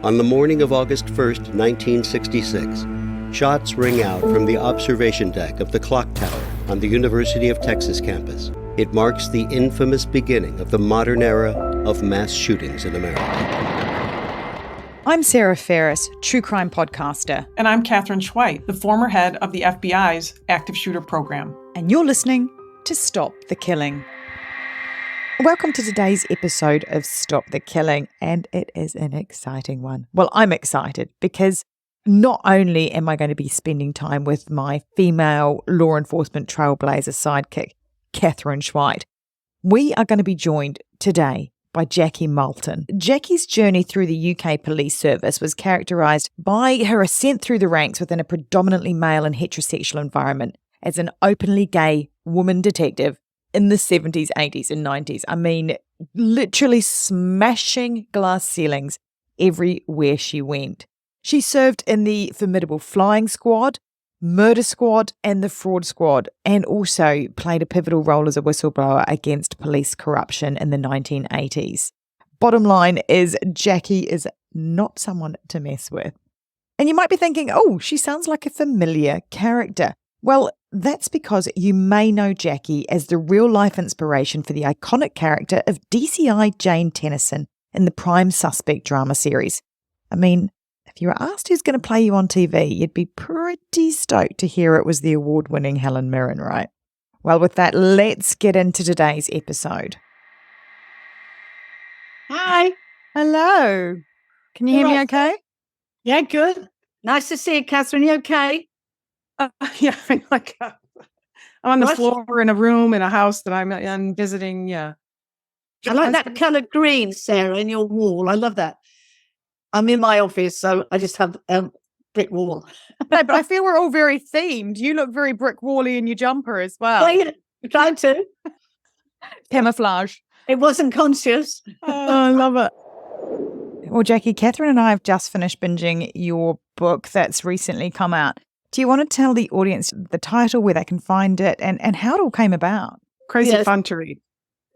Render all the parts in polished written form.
On the morning of August 1st, 1966, shots ring out from the observation deck of the clock tower on the University of Texas campus. It marks the infamous beginning of the modern era of mass shootings in America. I'm Sarah Ferris, true crime podcaster. And I'm Catherine Schweit, the former head of the FBI's active shooter program. And you're listening to Stop the Killing. Welcome to today's episode of Stop the Killing, and it is an exciting one. Well, I'm excited because not only am I going to be spending time with my female law enforcement trailblazer sidekick, Catherine Schweit, we are going to be joined today by Jackie Malton. Jackie's journey through the UK police service was characterised by her ascent through the ranks within a predominantly male and heterosexual environment as an openly gay woman detective in the 70s, 80s and 90s. I mean, literally smashing glass ceilings everywhere she went. She served in the formidable Flying Squad, Murder Squad and the Fraud Squad, and also played a pivotal role as a whistleblower against police corruption in the 1980s. Bottom line is Jackie is not someone to mess with. And you might be thinking, oh, she sounds like a familiar character. Well, that's because you may know Jackie as the real-life inspiration for the iconic character of DCI Jane Tennyson in the Prime Suspect drama series. I mean, if you were asked who's going to play you on TV, you'd be pretty stoked to hear it was the award-winning Helen Mirren, right? Well, with that, let's get into today's episode. Hi. Hello. Can you hear me okay? Yeah, good. Nice to see you, Catherine. You okay? Yeah, I'm on the floor in a room in a house that I'm visiting. Yeah. I like that colour green, Sarah, in your wall. I love that. I'm in my office, so I just have brick wall. No, but I feel we're all very themed. You look very brick wally in your jumper as well. Well, yeah, trying to. Camouflage. It wasn't conscious. I love it. Well, Jackie, Catherine and I have just finished binging your book that's recently come out. Do you want to tell the audience the title, where they can find it, and how it all came about? Crazy fun to read.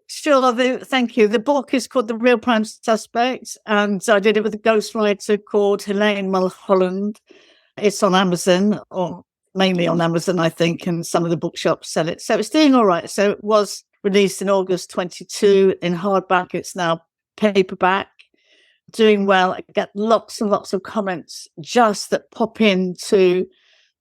Sure, thank you. The book is called The Real Prime Suspect, and I did it with a ghostwriter called Helene Mulholland. It's on Amazon, or mainly on Amazon, I think, and some of the bookshops sell it. So it's doing all right. So it was released in August 22 in hardback. It's now paperback. Doing well. I get lots and lots of comments just that pop into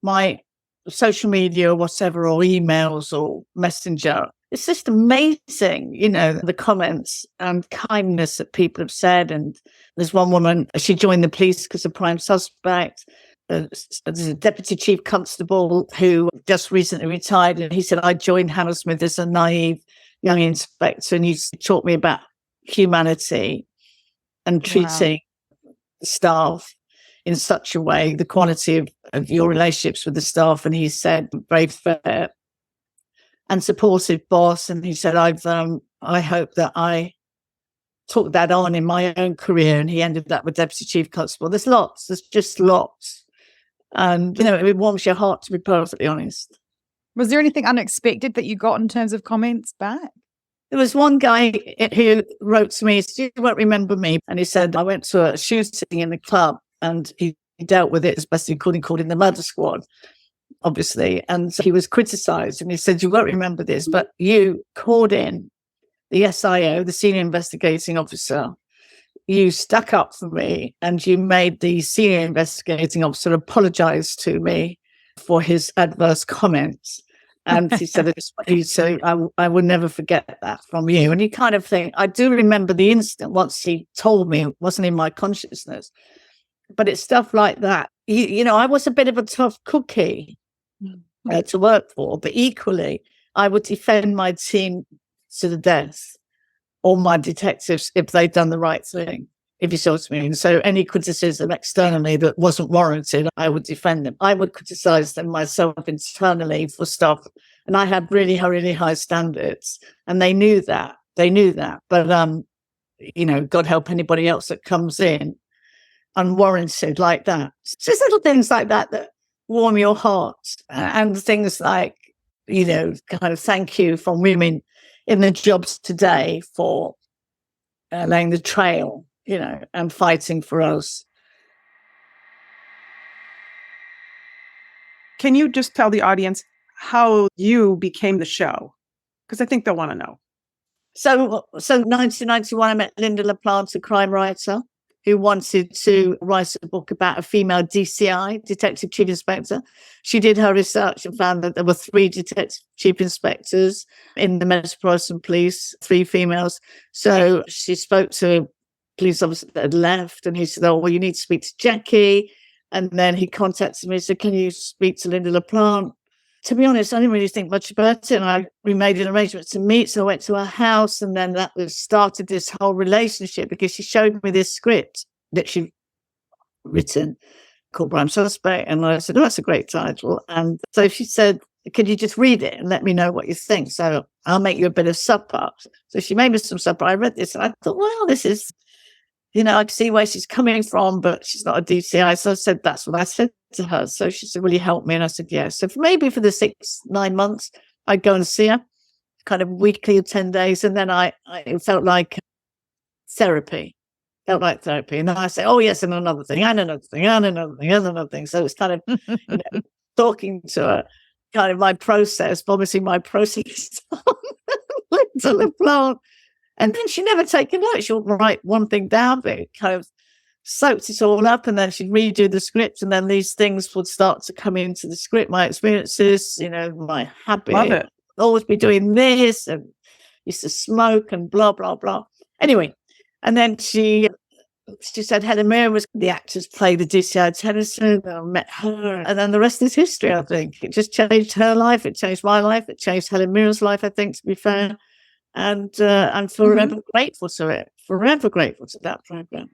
my social media or whatever, or emails or messenger. It's just amazing, the comments and kindness that people have said. And there's one woman, she joined the police because of Prime Suspect. There's a deputy chief constable who just recently retired, and he said, I joined Hammersmith as a naive young inspector, and he taught me about humanity and treating staff in such a way, the quality of your relationships with the staff. And he said, very fair and supportive boss. And he said, I hope that I took that on in my own career. And he ended up with deputy chief constable. There's just lots. And, it warms your heart, to be perfectly honest. Was there anything unexpected that you got in terms of comments back? There was one guy who wrote to me, he said, you won't remember me. And he said, I went to a shooting in the club, and he dealt with it as best he could, in the Murder Squad, obviously. And he was criticised, and he said, you won't remember this, but you called in the SIO, the Senior Investigating Officer. You stuck up for me, and you made the Senior Investigating Officer apologise to me for his adverse comments. And he said, I will never forget that from you. And you kind of think, I do remember the incident once he told me, it wasn't in my consciousness. But it's stuff like that. I was a bit of a tough cookie to work for, but equally, I would defend my team to the death, or my detectives, if they'd done the right thing, if you see what I mean. So any criticism externally that wasn't warranted, I would defend them. I would criticise them myself internally for stuff. And I had really, really high standards, and they knew that. But, God help anybody else that comes in unwarranted like that. It's just little things like that warm your heart, and things like, kind of thank you from women in the jobs today for laying the trail, and fighting for us Can you just tell the audience how you became the show? Because I think they'll want to know. So 1991, I met Linda LaPlante, a crime writer, who wanted to write a book about a female DCI, Detective Chief Inspector. She did her research and found that there were 3 Detective Chief Inspectors in the Metropolitan Police, 3 females. So she spoke to a police officer that had left, and he said, oh, well, you need to speak to Jackie. And then he contacted me and said, can you speak to Linda LaPlante? To be honest, I didn't really think much about it. And we made an arrangement to meet. So I went to her house, and then that started this whole relationship, because she showed me this script that she'd written called Prime Suspect. And I said, oh, that's a great title. And so she said, could you just read it and let me know what you think? So I'll make you a bit of supper. So she made me some supper. I read this and I thought, well, this is, I can see where she's coming from, but she's not a DCI. So I said, that's what I said to her. So she said, will you help me? And I said, yes. So maybe for the 6-9 months, I'd go and see her kind of weekly or 10 days. And then it felt like therapy. And then I say, oh, yes, and another thing, and another thing, and another thing, and another thing. So it's kind of talking to her, kind of my process, vomiting my process to the plant. And then she never take a note. She'll write one thing down, but it kind of soaked it all up, and then she'd redo the script, and then these things would start to come into the script, my experiences, my habit. Love it. Always be doing this, and used to smoke and blah, blah, blah. Anyway, and then she said Helen Mirren was the actress played the DCI Tennyson. I met her, and then the rest is history, I think. It just changed her life. It changed my life. It changed Helen Mirren's life, I think, to be fair. And I'm forever grateful to it. Forever grateful to that program.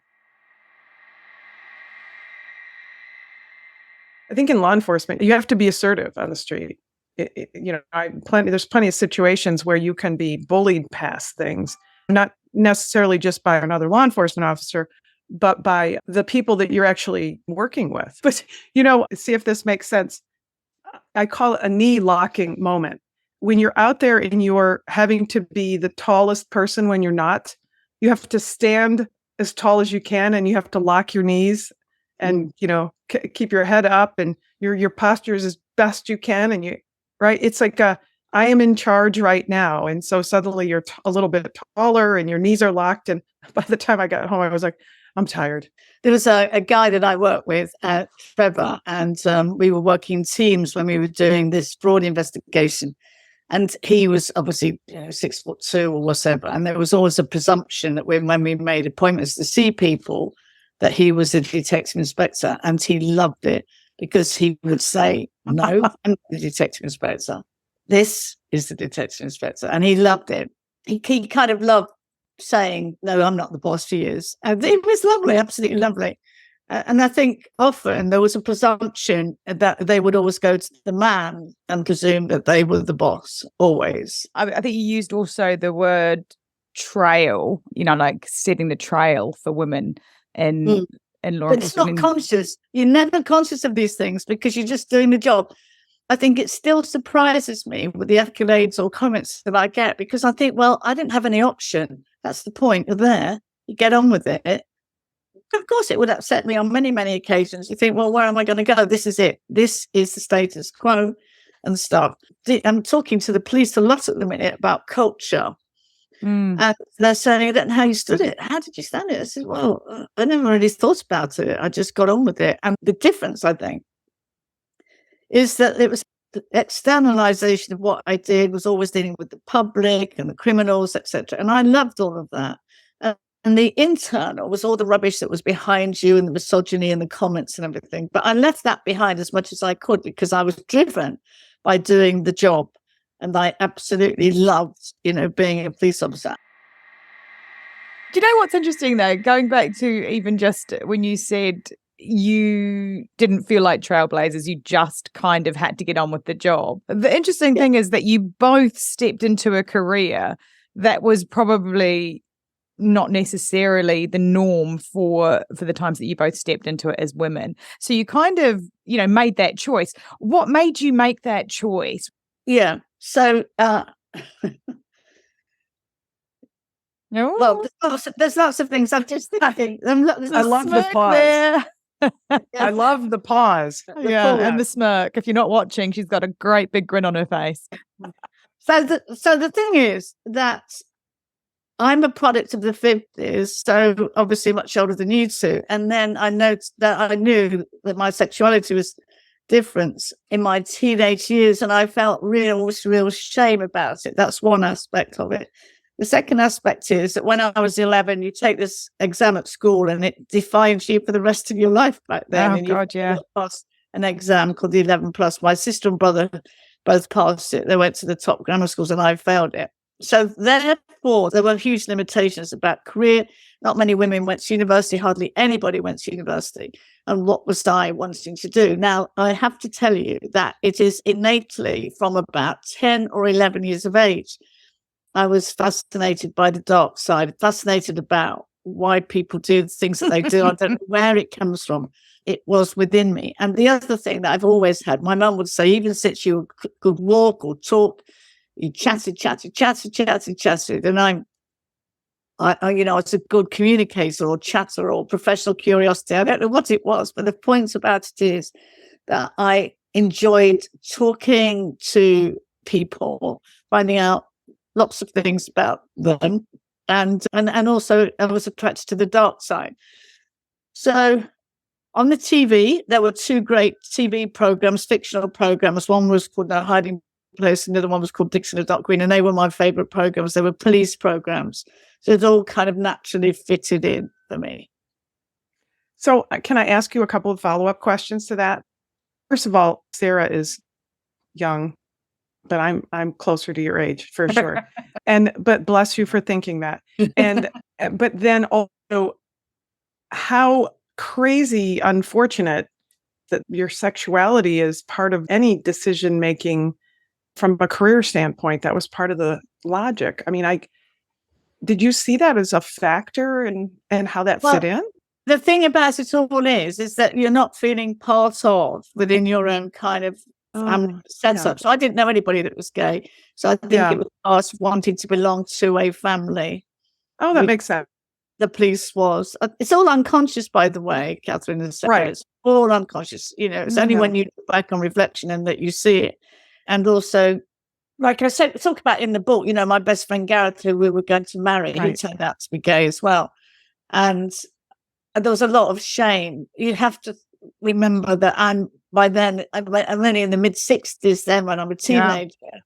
I think in law enforcement, you have to be assertive on the street. There's plenty of situations where you can be bullied past things, not necessarily just by another law enforcement officer, but by the people that you're actually working with. But, see if this makes sense. I call it a knee locking moment. When you're out there and you're having to be the tallest person when you're not, you have to stand as tall as you can, and you have to lock your knees and, keep your head up, and your posture is as best you can. And right. It's like, I am in charge right now. And so suddenly you're a little bit taller and your knees are locked. And by the time I got home, I was like, I'm tired. There was a guy that I worked with, Trevor, and we were working teams when we were doing this fraud investigation. And he was obviously 6'2" or whatever. And there was always a presumption that when we made appointments to see people, that he was a detective inspector. And he loved it, because he would say, no, I'm the detective inspector. This is the detective inspector. And he loved it. He kind of loved saying, no, I'm not the boss, she is. And it was lovely, absolutely lovely. And I think often there was a presumption that they would always go to the man and presume that they were the boss, always. I think you used also the word trail, like setting the trail for women in law enforcement. But it's not conscious. You're never conscious of these things because you're just doing the job. I think it still surprises me with the accolades or comments that I get, because I think, well, I didn't have any option. That's the point. You're there. You get on with it. Of course, it would upset me on many, many occasions. You think, well, where am I going to go? This is it. This is the status quo and stuff. I'm talking to the police a lot at the minute about culture. And they're saying, I don't know how you stood it. How did you stand it? I said, well, I never really thought about it. I just got on with it. And the difference, I think, is that it was the externalization of what I did was always dealing with the public and the criminals, etc. And I loved all of that. And the internal was all the rubbish that was behind you and the misogyny and the comments and everything. But I left that behind as much as I could, because I was driven by doing the job. And I absolutely loved, being a police officer. Do you know what's interesting, though? Going back to even just when you said you didn't feel like trailblazers, you just kind of had to get on with the job. The interesting thing is that you both stepped into a career that was probably not necessarily the norm for the times that you both stepped into it as women. So you kind of, made that choice. What made you make that choice? Yeah. So, well, there's lots of things. I'm just thinking. I love the pause. I love the pause. Yeah, and the smirk. If you're not watching, she's got a great big grin on her face. So the thing is that I'm a product of the 50s, so obviously much older than you two. And then I noticed that I knew that my sexuality was different in my teenage years, and I felt real shame about it. That's one aspect of it. The second aspect is that when I was 11, you take this exam at school and it defines you for the rest of your life back then. Oh, and God, yeah. Passed an exam called the 11 plus. My sister and brother both passed it. They went to the top grammar schools and I failed it. So therefore, there were huge limitations about career. Not many women went to university. Hardly anybody went to university. And what was I wanting to do? Now, I have to tell you that it is innately from about 10 or 11 years of age. I was fascinated by the dark side, fascinated about why people do the things that they do. I don't know where it comes from. It was within me. And the other thing that I've always had, my mum would say, even since you could walk or talk, you chatted. And I was a good communicator or chatter or professional curiosity. I don't know what it was, but the point about it is that I enjoyed talking to people, finding out lots of things about them, and also I was attracted to the dark side. So on the TV, there were two great TV programs, fictional programs. One was called No Hiding Place, and the other one was called Dixon the Dark Queen, and they were my favorite programs. They were police programs. So it all kind of naturally fitted in for me. So can I ask you a couple of follow-up questions to that? First of all, Sarah is young, but I'm closer to your age for sure. But bless you for thinking that. But then also, how crazy unfortunate that your sexuality is part of any decision making from a career standpoint. That was part of the logic. I mean, did you see that as a factor and how that fit in? The thing about it all is that you're not feeling part of within your own kind of family setup. Yeah. So I didn't know anybody that was gay. So I think it was us wanting to belong to a family. Oh, that makes sense. The police was. It's all unconscious, by the way, Catherine and Sarah. Right. It's all unconscious. It's only when you look back on reflection and that you see it. And also, like I said, talk about in the book, my best friend Gareth, who we were going to marry, he turned out to be gay as well. And there was a lot of shame. You have to remember that I'm only in the mid-60s then when I'm a teenager. Yeah.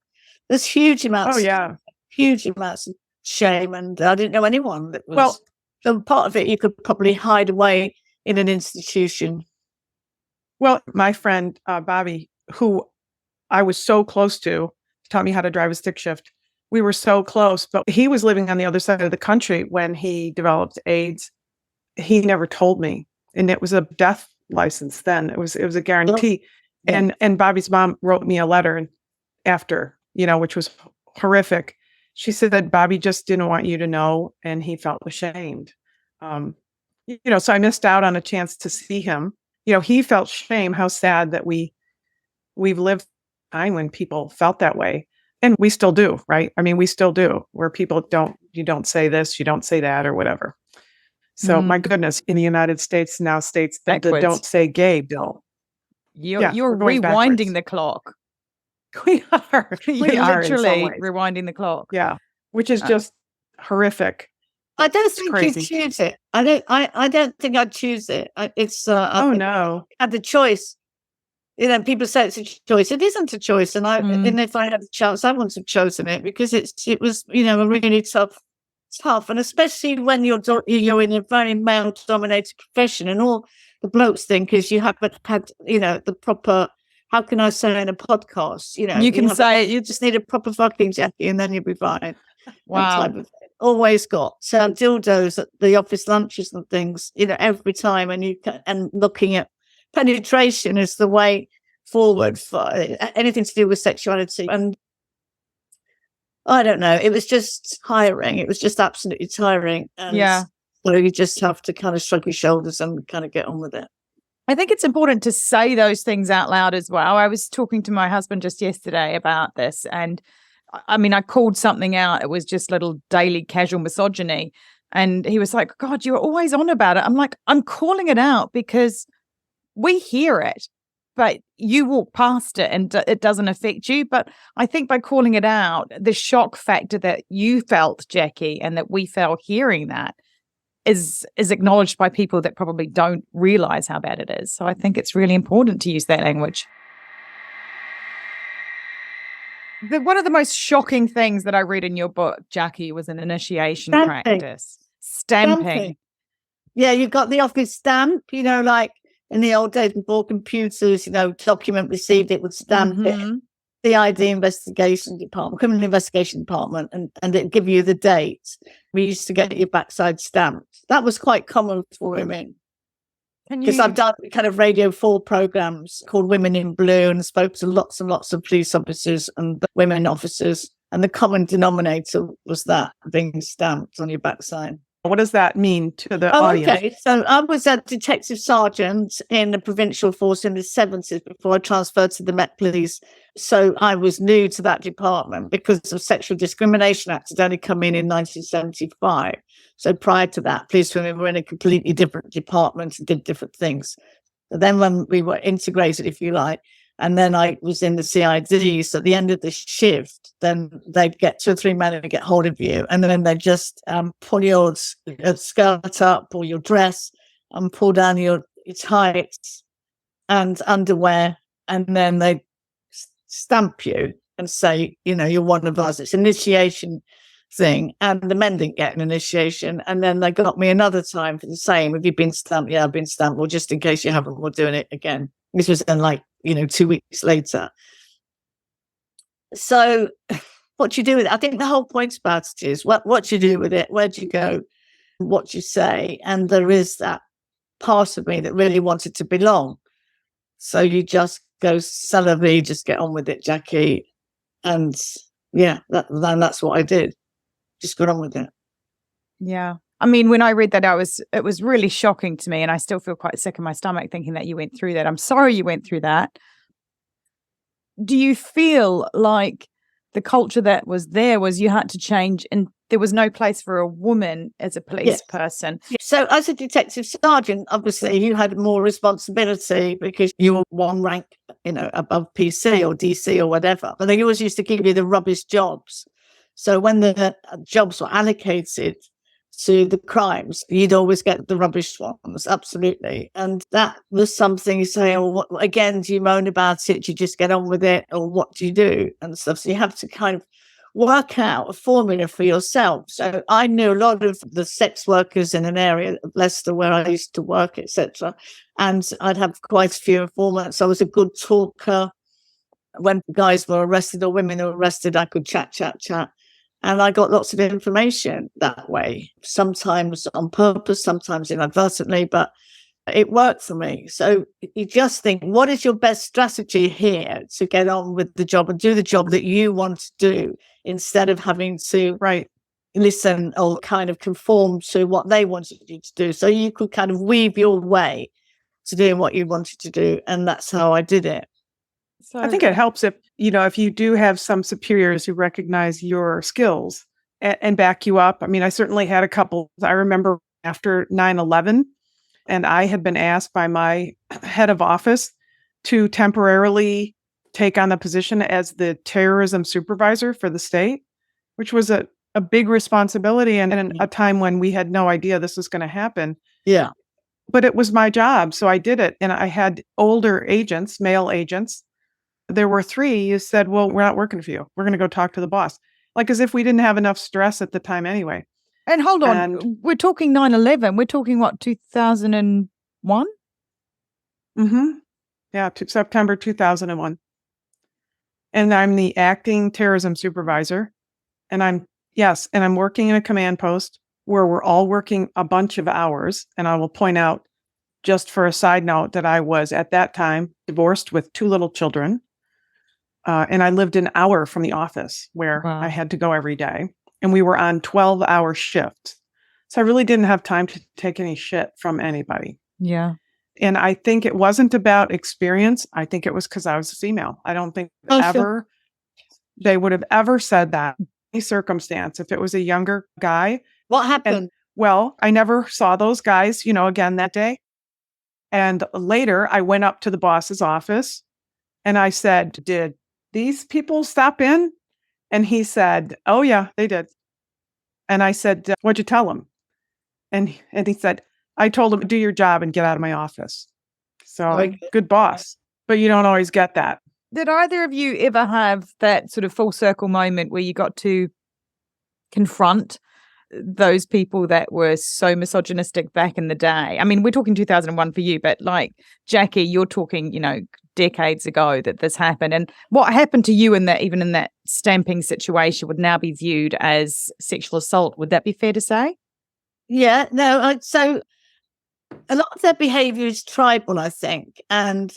There's huge amounts of shame, and I didn't know anyone that was... Well, so part of it you could probably hide away in an institution. Well, my friend Bobby, who I was so close to, taught me how to drive a stick shift. We were so close, but he was living on the other side of the country when he developed AIDS. He never told me, and it was a death license then. It was a guarantee. Oh. Yeah. And Bobby's mom wrote me a letter after, which was horrific. She said that Bobby just didn't want you to know, and he felt ashamed. So I missed out on a chance to see him. He felt shame. How sad that we've lived a time when people felt that way, and we still do, right? I mean, we still do, where people you don't say this, you don't say that, or whatever. So my goodness, in the United States now states that the don't say gay bill. You're rewinding the clock. We are. We are literally rewinding the clock. Yeah, which is just horrific. I don't think you'd choose it. I don't think I'd choose it. No. I had the choice. People say it's a choice. It isn't a choice, and if I had the chance, I wouldn't have chosen it because it was a really tough, and especially when you're in a very male-dominated profession, and all the blokes think is you haven't had the proper. How can I say in a podcast? You can say it. You just need a proper fucking Jackie, and then you'll be fine. Wow. Always got dildos at the office lunches and things. Every time, and looking at penetration is the way forward for anything to do with sexuality. And I don't know. It was just tiring. It was just absolutely tiring. And so you just have to kind of shrug your shoulders and kind of get on with it. I think it's important to say those things out loud as well. I was talking to my husband just yesterday about this, and I mean, I called something out. It was just little daily casual misogyny. And he was like, God, you're always on about it. I'm like, I'm calling it out because we hear it, but you walk past it and it doesn't affect you. But I think by calling it out, the shock factor that you felt, Jackie, and that we felt hearing that is acknowledged by people that probably don't realize how bad it is. So I think it's really important to use that language. One of the most shocking things that I read in your book, Jackie, was an initiation practice. Stamping. Yeah, you've got the office stamp, like in the old days before computers, document received, it would stamp it. The ID investigation department, criminal investigation department, and it'd give you the date. We used to get your backside stamped. That was quite common for women. Because I've done kind of Radio 4 programs called Women in Blue and spoke to lots and lots of police officers and women officers. And the common denominator was that being stamped on your backside. What does that mean to the audience? Okay. So I was a detective sergeant in the provincial force in the 70s before I transferred to the Met Police. So I was new to that department because of Sexual Discrimination Act had only come in 1975. So prior to that, police women were in a completely different department and did different things. So then when we were integrated, if you like, and then I was in the CID, so at the end of the shift, then they'd get 2 or 3 men and get hold of you. And then they'd just pull your skirt up or your dress and pull down your tights and underwear. And then they'd stamp you and say, you're one of us. It's an initiation thing. And the men didn't get an initiation. And then they got me another time for the same. Have you been stamped? Yeah, I've been stamped. Well, just in case you haven't, we're doing it again. This was then 2 weeks later. So what do you do with it? I think the whole point about it is what do you do with it? Where do you go? What do you say? And there is that part of me that really wanted to belong. So you just go, salary, just get on with it, Jackie. And yeah, that's what I did. Just got on with it. Yeah. I mean, when I read that, it was really shocking to me, and I still feel quite sick in my stomach thinking that you went through that. I'm sorry you went through that. Do you feel like the culture that was there was you had to change and there was no place for a woman as a police person? So as a detective sergeant, obviously you had more responsibility because you were one rank, above PC or DC or whatever. But they always used to give you the rubbish jobs. So when the jobs were allocated to the crimes, you'd always get the rubbish ones, absolutely. And that was something you say, again, do you moan about it? Do you just get on with it? Or what do you do? And stuff. So you have to kind of work out a formula for yourself. So I knew a lot of the sex workers in an area of Leicester where I used to work, etc. And I'd have quite a few informants. I was a good talker. When guys were arrested or women were arrested, I could chat. And I got lots of information that way, sometimes on purpose, sometimes inadvertently, but it worked for me. So you just think, what is your best strategy here to get on with the job and do the job that you want to do instead of having to listen or kind of conform to what they wanted you to do. So you could kind of weave your way to doing what you wanted to do. And that's how I did it. So I think it helps if you do have some superiors who recognize your skills and back you up. I mean, I certainly had a couple. I remember after 9/11, and I had been asked by my head of office to temporarily take on the position as the terrorism supervisor for the state, which was a big responsibility and a time when we had no idea this was going to happen. Yeah. But it was my job, so I did it. And I had older agents, male agents. There were 3 who said, well, we're not working for you. We're going to go talk to the boss. Like as if we didn't have enough stress at the time anyway. And hold on, we're talking 9/11. We're talking what, 2001? Mm-hmm. Yeah, September 2001. And I'm the acting terrorism supervisor. And I'm working in a command post where we're all working a bunch of hours. And I will point out, just for a side note, that I was at that time divorced with 2 little children. And I lived an hour from the office where I had to go every day. And we were on 12-hour shifts. So I really didn't have time to take any shit from anybody. Yeah. And I think it wasn't about experience. I think it was because I was a female. I don't think they would have ever said that in any circumstance if it was a younger guy. What happened? Well, I never saw those guys, again that day. And later I went up to the boss's office and I said, did these people stop in? And he said, oh yeah, they did. And I said, what'd you tell them? And he said, I told them, do your job and get out of my office. So good boss. But you don't always get that. Did either of you ever have that sort of full circle moment where you got to confront those people that were so misogynistic back in the day? I mean, we're talking 2001 for you, but like Jackie, you're talking, decades ago that this happened. And what happened to you in that, even in that stamping situation, would now be viewed as sexual assault. Would that be fair to say? Yeah, no. So a lot of their behaviour is tribal, I think. And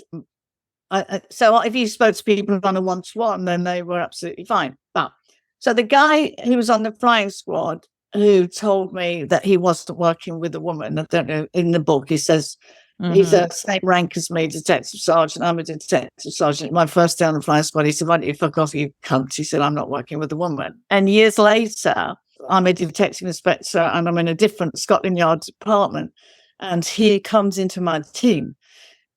so if you spoke to people on a one-to-one, then they were absolutely fine. But so the guy who was on the flying squad who told me that he wasn't working with a woman, I don't know, in the book, he says, he's the same rank as me, detective sergeant. I'm a detective sergeant. My first day on the flying squad, he said, why don't you fuck off, you cunt? He said, I'm not working with a woman. And years later, I'm a detective inspector and I'm in a different Scotland Yard department. And he comes into my team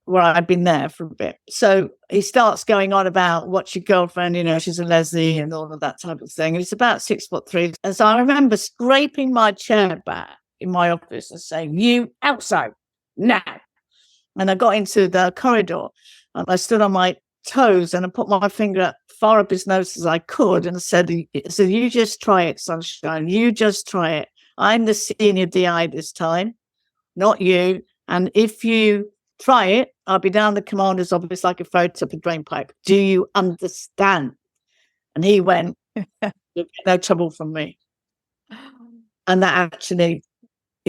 where I'd been there for a bit. So he starts going on about what's your girlfriend, she's a lesbian and all of that type of thing. And he's about 6'3". And so I remember scraping my chair back in my office and saying, you outside now. And I got into the corridor and I stood on my toes and I put my finger far up his nose as I could and said, you just try it, sunshine. You just try it. I'm the senior DI this time, not you. And if you try it, I'll be down the commander's office like a photo up a drain pipe. Do you understand? And he went, you'll get no trouble from me. And that actually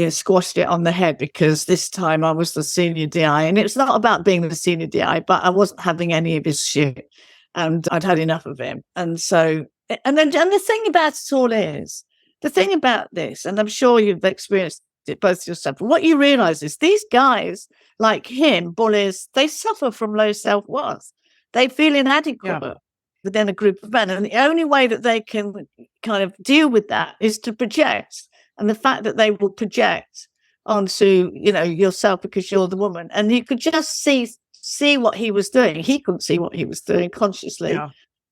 squashed it on the head, because this time I was the senior DI. And it's not about being the senior DI, but I wasn't having any of his shit. And I'd had enough of him. And so, and the thing about it all is, the thing about this, and I'm sure you've experienced it both yourself, what you realize is these guys like him, bullies, they suffer from low self-worth. They feel inadequate within a group of men. And the only way that they can kind of deal with that is to project. And the fact that they will project onto, yourself because you're the woman. And you could just see what he was doing. He couldn't see what he was doing consciously.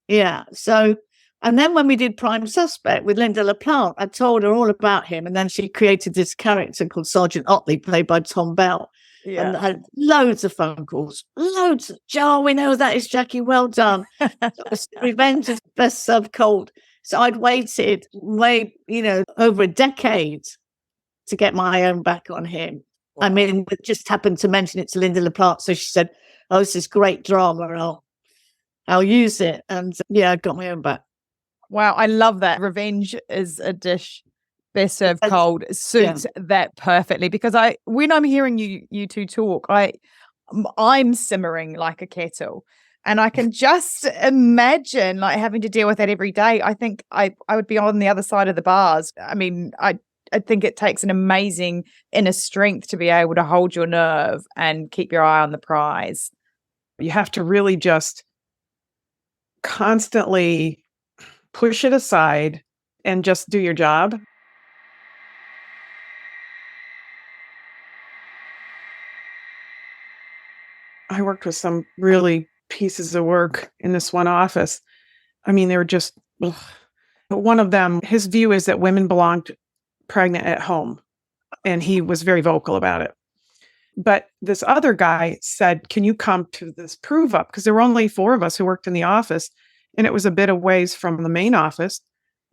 Yeah. So, and then when we did Prime Suspect with Linda LaPlante, I told her all about him. And then she created this character called Sergeant Otley, played by Tom Bell. Yeah. And I had loads of phone calls. Loads. Joe, we know that is Jackie. Well done. Revenge is best served cold. So I'd waited over a decade to get my own back on him. Wow. I mean, we just happened to mention it to Linda LaPlante. So she said, oh, this is great drama. I'll use it. And I got my own back. Wow. I love that. Revenge is a dish best served cold. Suits that perfectly, because when I'm hearing you two talk, I'm simmering like a kettle. And I can just imagine like having to deal with that every day. I think I would be on the other side of the bars. I mean, I think it takes an amazing inner strength to be able to hold your nerve and keep your eye on the prize. You have to really just constantly push it aside and just do your job. I worked with some really pieces of work in this one office. I mean, they were just, ugh. One of them, his view is that women belonged pregnant at home, and he was very vocal about it. But this other guy said, can you come to this prove up? Because there were only 4 of us who worked in the office, and it was a bit of ways from the main office,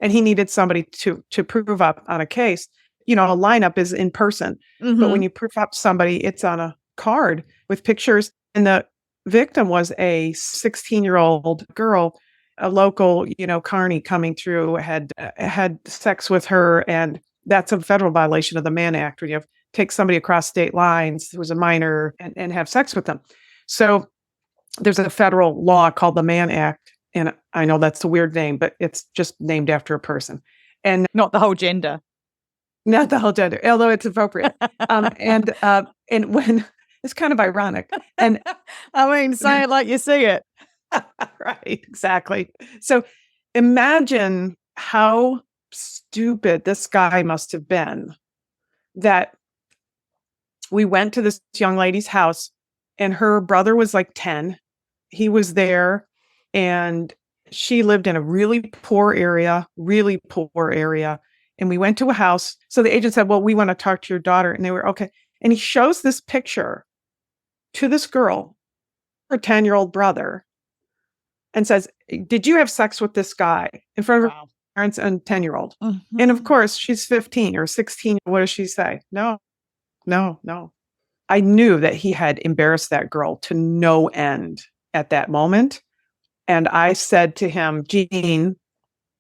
and he needed somebody to prove up on a case. A lineup is in person, but when you prove up somebody, it's on a card with pictures, and the victim was a 16-year-old girl, a local, carny coming through, had sex with her. And that's a federal violation of the Mann Act, when you take somebody across state lines who was a minor and have sex with them. So there's a federal law called the Mann Act. And I know that's a weird name, but it's just named after a person. And not the whole gender. Not the whole gender, although it's appropriate. And when it's kind of ironic. And I mean, say it like you see it. Right, exactly. So imagine how stupid this guy must have been, that we went to this young lady's house, and her brother was like 10. He was there, and she lived in a really poor area. And we went to a house. So the agent said, well, we want to talk to your daughter. And they were, okay. And he shows this picture to this girl, her 10-year-old brother, and says, did you have sex with this guy in front of her parents and 10-year-old? Mm-hmm. And of course, she's 15 or 16. What does she say? No. I knew that he had embarrassed that girl to no end at that moment. And I said to him, Gene,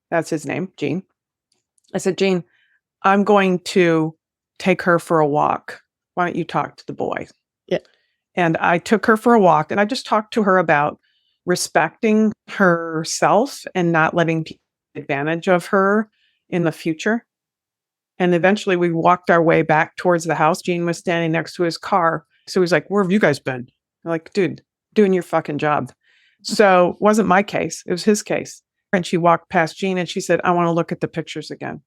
that's his name, Gene. I said, Gene, I'm going to take her for a walk. Why don't you talk to the boy? Yeah. And I took her for a walk, and I just talked to her about respecting herself and not letting people take advantage of her in the future. And eventually we walked our way back towards the house. Gene was standing next to his car. So he's like, where have you guys been? I'm like, dude, doing your fucking job. So it wasn't my case. It was his case. And she walked past Gene and she said, I want to look at the pictures again.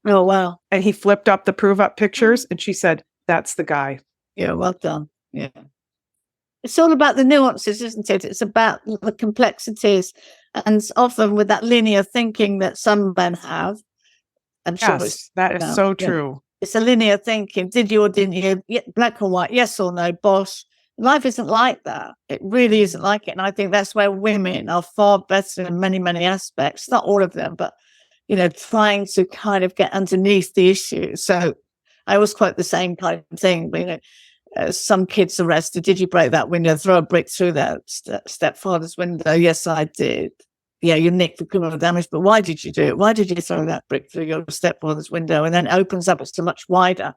Oh, wow. And he flipped up the prove up pictures and she said, that's the guy. Yeah, well done. Yeah. It's all about the nuances, isn't it? It's about the complexities. And often with that linear thinking that some men have. I'm sure that is so true. It's a linear thinking. Did you or didn't you? Yeah, black or white, yes or no, boss. Life isn't like that. It really isn't like it. And I think that's where women are far better in many, many aspects. Not all of them, but, trying to kind of get underneath the issue. So I always quote the same kind of thing. Some kids arrested. Did you break that window? Throw a brick through that stepfather's window? Yes, I did. Yeah, you nicked the criminal damage, but why did you do it? Why did you throw that brick through your stepfather's window? And then it opens up as to much wider.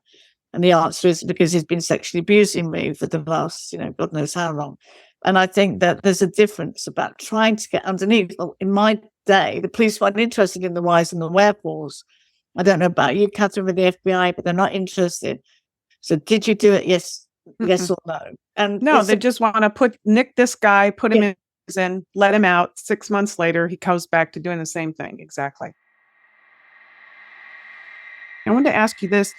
And the answer is because he's been sexually abusing me for the last, God knows how long. And I think that there's a difference about trying to get underneath. Well, in my day, the police weren't interested in the whys and the wherefores. I don't know about you, Catherine, with the FBI, but they're not interested. So did you do it? Yes or no? And no, they just want to nick this guy, put him in prison, let him out. 6 months later, he goes back to doing the same thing. Exactly. I wanted to ask you this.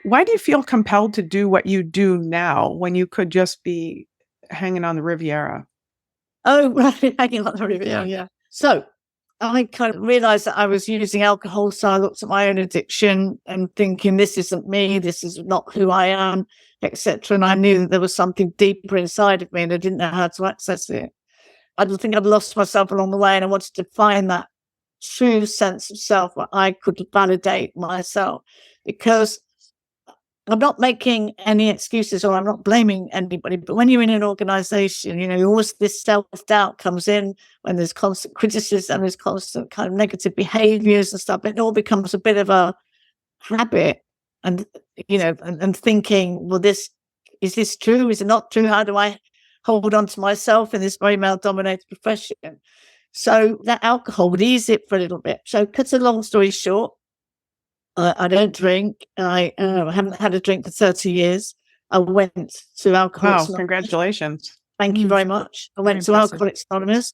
Why do you feel compelled to do what you do now when you could just be hanging on the Riviera? Oh, right, hanging on the Riviera, yeah. So I kind of realized that I was using alcohol, so I looked at my own addiction and thinking, this isn't me, this is not who I am, etc. And I knew that there was something deeper inside of me and I didn't know how to access it. I think I'd lost myself along the way, and I wanted to find that true sense of self where I could validate myself, because I'm not making any excuses or I'm not blaming anybody. But when you're in an organization, always this self-doubt comes in when there's constant criticism, there's constant kind of negative behaviors and stuff. It all becomes a bit of a habit, and, and thinking, well, is this true? Is it not true? How do I hold on to myself in this very male-dominated profession? So that alcohol would ease it for a little bit. So cut a long story short, I don't drink. I haven't had a drink for 30 years. I went to Alcoholics Anonymous. Congratulations. Thank you very much. I went to Alcoholics Anonymous,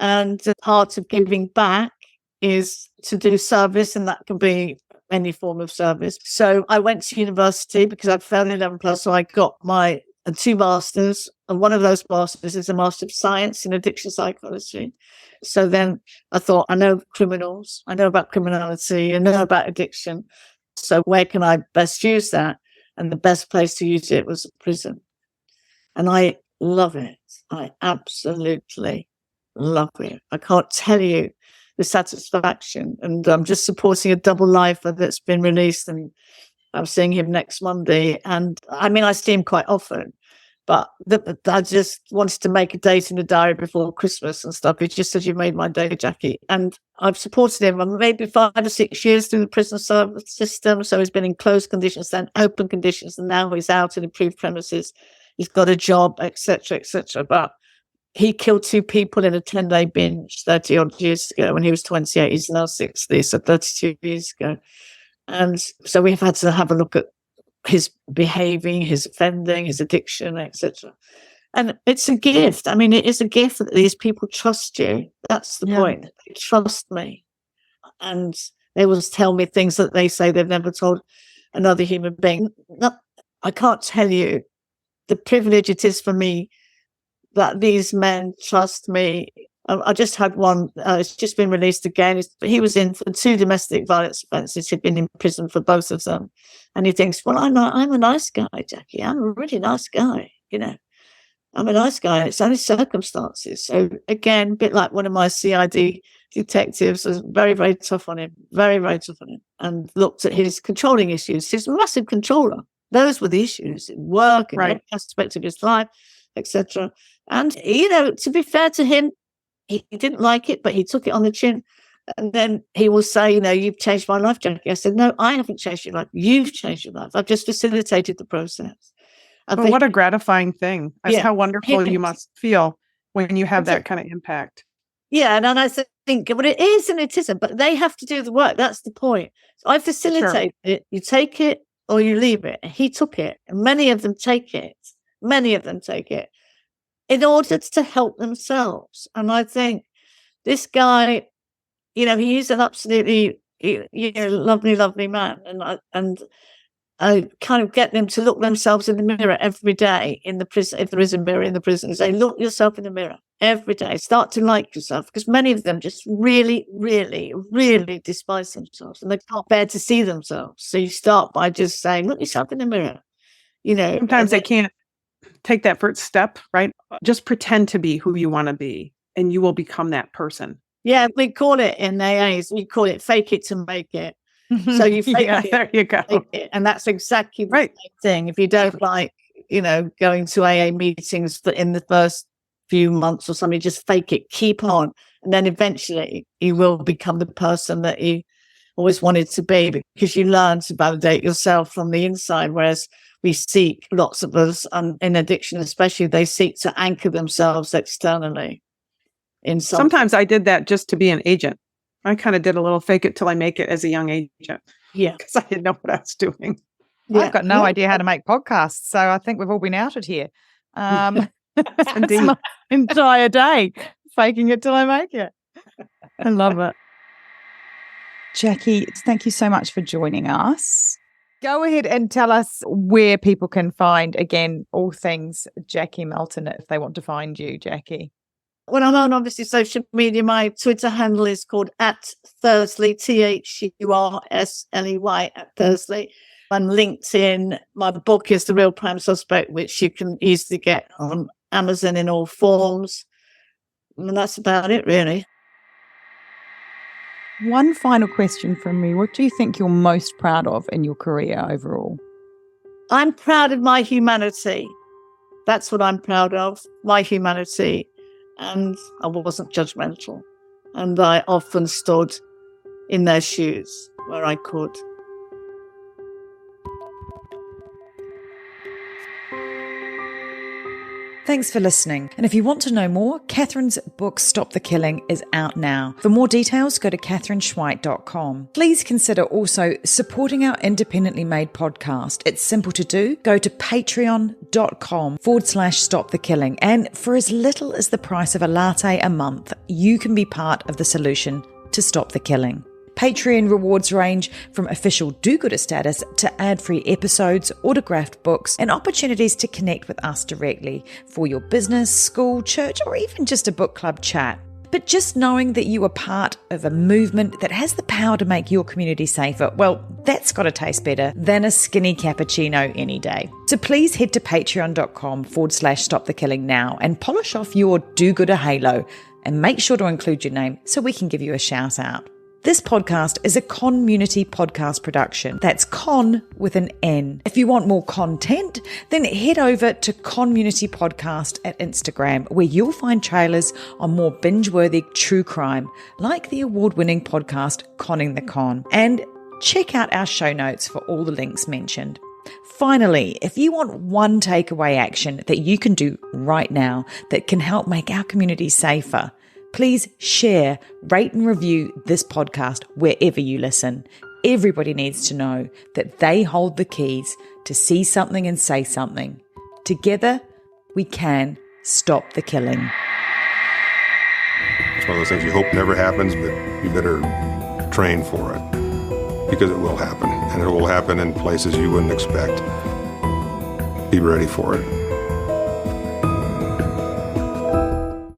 and part of giving back is to do service, and that can be any form of service. So I went to university because I failed 11 plus, so I got my 2 masters, and one of those masters is a Master of Science in Addiction Psychology. So then I thought, I know criminals, I know about criminality, I know about addiction. So where can I best use that? And the best place to use it was prison. And I love it. I absolutely love it. I can't tell you the satisfaction. And I'm just supporting a double lifer that's been released, and I'm seeing him next Monday. And I see him quite often. But I just wanted to make a date in the diary before Christmas and stuff. He just said, you made my day, Jackie. And I've supported him maybe 5 or 6 years through the prison service system. So he's been in closed conditions, then open conditions, and now he's out in improved premises. He's got a job, etc., etc. But he killed 2 people in a 10-day binge 30 odd years ago when he was 28. He's now 60, so 32 years ago. And so we've had to have a look at his behaving, his offending, his addiction, etc. And it's a gift. It is a gift that these people trust you. That's the point. They trust me. And they will tell me things that they say they've never told another human being. I can't tell you the privilege it is for me that these men trust me. I just had one, it's just been released again. He was in for 2 domestic violence offences. He'd been in prison for both of them. And he thinks, well, I'm a nice guy, Jackie. I'm a really nice guy, I'm a nice guy. It's only circumstances. So again, a bit like one of my CID detectives was very, very tough on him, very, very tough on him, and looked at his controlling issues. He's a massive controller. Those were the issues in work and every aspect of his life, etc. And, to be fair to him, he didn't like it, but he took it on the chin. And then he will say, you've changed my life, Jackie. I said, no, I haven't changed your life. You've changed your life. I've just facilitated the process. Well, what a gratifying thing. That's how wonderful you must feel when you have that kind of impact. Yeah, and I think, well, it is and it isn't, but they have to do the work. That's the point. So I facilitate it. You take it or you leave it. And he took it. And many of them take it. In order to help themselves. And I think this guy, he is an absolutely, lovely, lovely man. And I kind of get them to look themselves in the mirror every day in the prison, if there is a mirror in the prison, say, look yourself in the mirror every day. Start to like yourself, because many of them just really, really, really despise themselves and they can't bear to see themselves. So you start by just saying, look yourself in the mirror. Sometimes they can't take that first step, right? Just pretend to be who you want to be and you will become that person. Yeah, we call it in AAs, we call it fake it to make it. So you fake it. There you go. It, and that's exactly the same thing. If you don't like, going to AA meetings in the first few months or something, just fake it, keep on. And then eventually you will become the person that you always wanted to be, because you learn to validate yourself from the inside. Whereas we seek, lots of us, in addiction especially, they seek to anchor themselves externally. Sometimes I did that just to be an agent. I kind of did a little fake it till I make it as a young agent. Yeah. Because I didn't know what I was doing. Yeah. I've got no idea how to make podcasts. So I think we've all been outed here. Indeed. My entire day, faking it till I make it. I love it. Jackie, thank you so much for joining us. Go ahead and tell us where people can find, again, all things Jackie Malton if they want to find you, Jackie. Well, I'm on obviously social media. My Twitter handle is called @Thursley, THURSLEY @Thursley. And LinkedIn, my book is The Real Prime Suspect, which you can easily get on Amazon in all forms. And that's about it, really. One final question from me. What do you think you're most proud of in your career overall? I'm proud of my humanity. That's what I'm proud of, my humanity. And I wasn't judgmental. And I often stood in their shoes where I could. Thanks for listening. And if you want to know more, Catherine's book, Stop the Killing, is out now. For more details, go to catherineschweit.com. Please consider also supporting our independently made podcast. It's simple to do. Go to patreon.com/Stop the Killing. And for as little as the price of a latte a month, you can be part of the solution to stop the killing. Patreon rewards range from official do-gooder status to ad-free episodes, autographed books, and opportunities to connect with us directly for your business, school, church, or even just a book club chat. But just knowing that you are part of a movement that has the power to make your community safer, well, that's got to taste better than a skinny cappuccino any day. So please head to patreon.com/Stop the Killing now and polish off your do-gooder halo and make sure to include your name so we can give you a shout out. This podcast is a community podcast production. That's con with an N. If you want more content, then head over to Community Podcast at Instagram, where you'll find trailers on more binge-worthy true crime, like the award-winning podcast Conning the Con. And check out our show notes for all the links mentioned. Finally, if you want one takeaway action that you can do right now that can help make our community safer, please share, rate and review this podcast wherever you listen. Everybody needs to know that they hold the keys to see something and say something. Together, we can stop the killing. It's one of those things you hope never happens, but you better train for it, because it will happen, and it will happen in places you wouldn't expect. be ready for it.